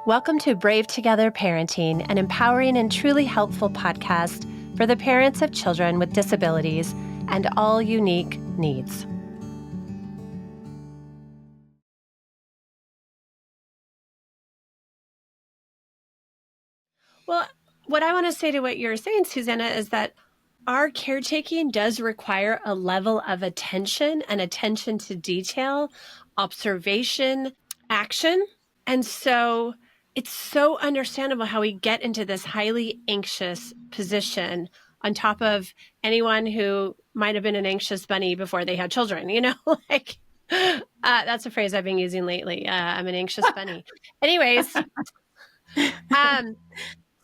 Welcome to Brave Together Parenting, an empowering and truly helpful podcast for the parents of children with disabilities and all unique needs. Well, what I want to say to what you're saying, Susanna, is that our caretaking does require a level of attention and attention to detail, observation, action. And so it's so understandable how we get into this highly anxious position on top of anyone who might have been an anxious bunny before they had children, that's a phrase I've been using lately. I'm an anxious bunny. Anyways,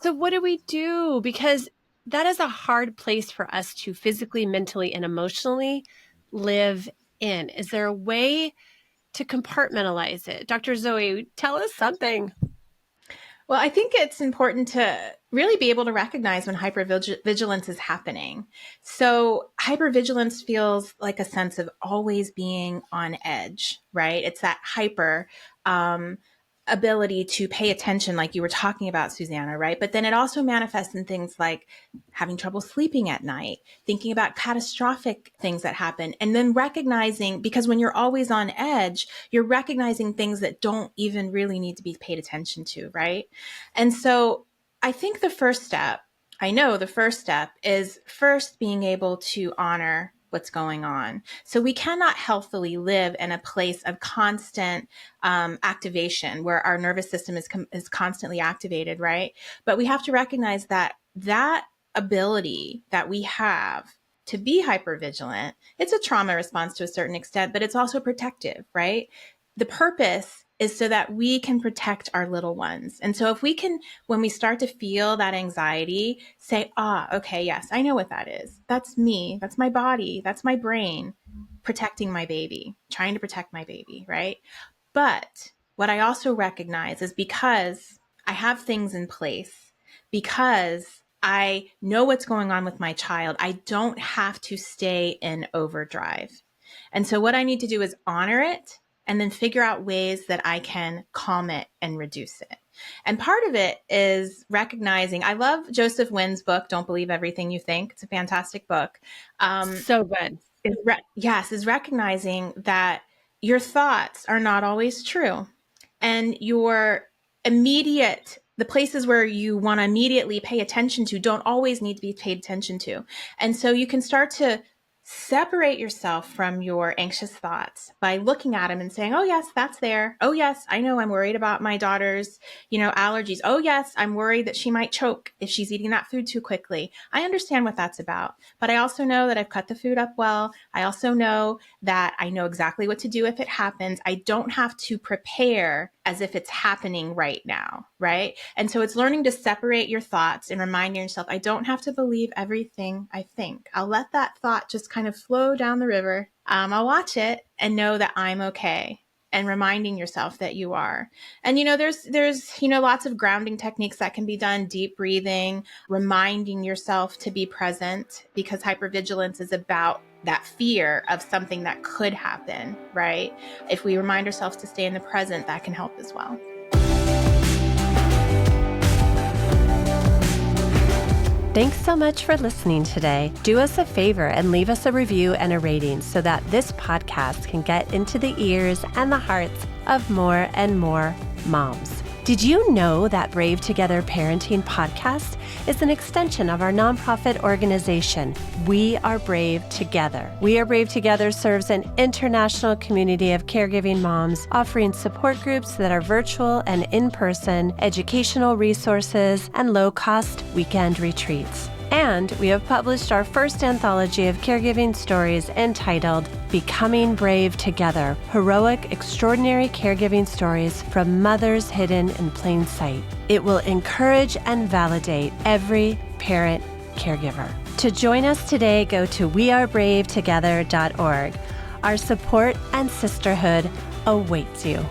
so what do we do? Because that is a hard place for us to physically, mentally, and emotionally live in. Is there a way to compartmentalize it? Dr. Zoe, tell us something. Well, I think it's important to really be able to recognize when hypervigilance is happening. So hypervigilance feels like a sense of always being on edge, right? It's that hyper ability to pay attention, like you were talking about, Susanna, right? But then it also manifests in things like having trouble sleeping at night, thinking about catastrophic things that happen, and then recognizing, because when you're always on edge, you're recognizing things that don't even really need to be paid attention to, right? And so I think the first step is first being able to honor what's going on. So we cannot healthily live in a place of constant activation where our nervous system is constantly activated, right? But we have to recognize that ability that we have to be hypervigilant, it's a trauma response to a certain extent, but it's also protective, right? The purpose is so that we can protect our little ones. And so if we can, when we start to feel that anxiety, say, okay, yes, I know what that is. That's me. That's my body. That's my brain protecting my baby, trying to protect my baby, right? But what I also recognize is because I have things in place, because I know what's going on with my child, I don't have to stay in overdrive. And so what I need to do is honor it and then figure out ways that I can calm it and reduce it. And part of it is recognizing, I love Joseph Wynn's book, Don't Believe Everything You Think. It's a fantastic book. So good. Is recognizing that your thoughts are not always true. And the places where you want to immediately pay attention to don't always need to be paid attention to. And so you can start to separate yourself from your anxious thoughts by looking at them and saying, oh, yes, that's there. Oh, yes, I know I'm worried about my daughter's, allergies. Oh, yes, I'm worried that she might choke if she's eating that food too quickly. I understand what that's about. But I also know that I've cut the food up well. I also know that I know exactly what to do if it happens. I don't have to prepare as if it's happening right now, right? And so it's learning to separate your thoughts and reminding yourself, I don't have to believe everything I think. I'll let that thought just kind of flow down the river. I'll watch it and know that I'm okay, and reminding yourself that you are. And, there's lots of grounding techniques that can be done, deep breathing, reminding yourself to be present, because hypervigilance is about that fear of something that could happen, right? If we remind ourselves to stay in the present, that can help as well. Thanks so much for listening today. Do us a favor and leave us a review and a rating so that this podcast can get into the ears and the hearts of more and more moms. Did you know that Brave Together Parenting podcast is an extension of our nonprofit organization, We Are Brave Together? We Are Brave Together serves an international community of caregiving moms, offering support groups that are virtual and in-person, educational resources, and low-cost weekend retreats. And we have published our first anthology of caregiving stories entitled Becoming Brave Together, Heroic, Extraordinary Caregiving Stories from Mothers Hidden in Plain Sight. It will encourage and validate every parent caregiver. To join us today, go to wearebravetogether.org. Our support and sisterhood awaits you.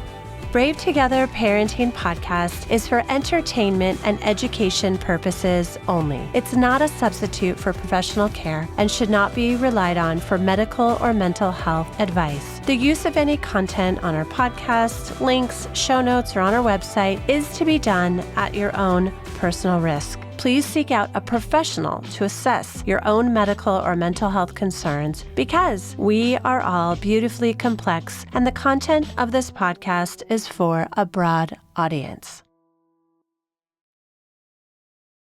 Brave Together Parenting Podcast is for entertainment and education purposes only. It's not a substitute for professional care and should not be relied on for medical or mental health advice. The use of any content on our podcast, links, show notes, or on our website is to be done at your own personal risk. Please seek out a professional to assess your own medical or mental health concerns because we are all beautifully complex and the content of this podcast is for a broad audience.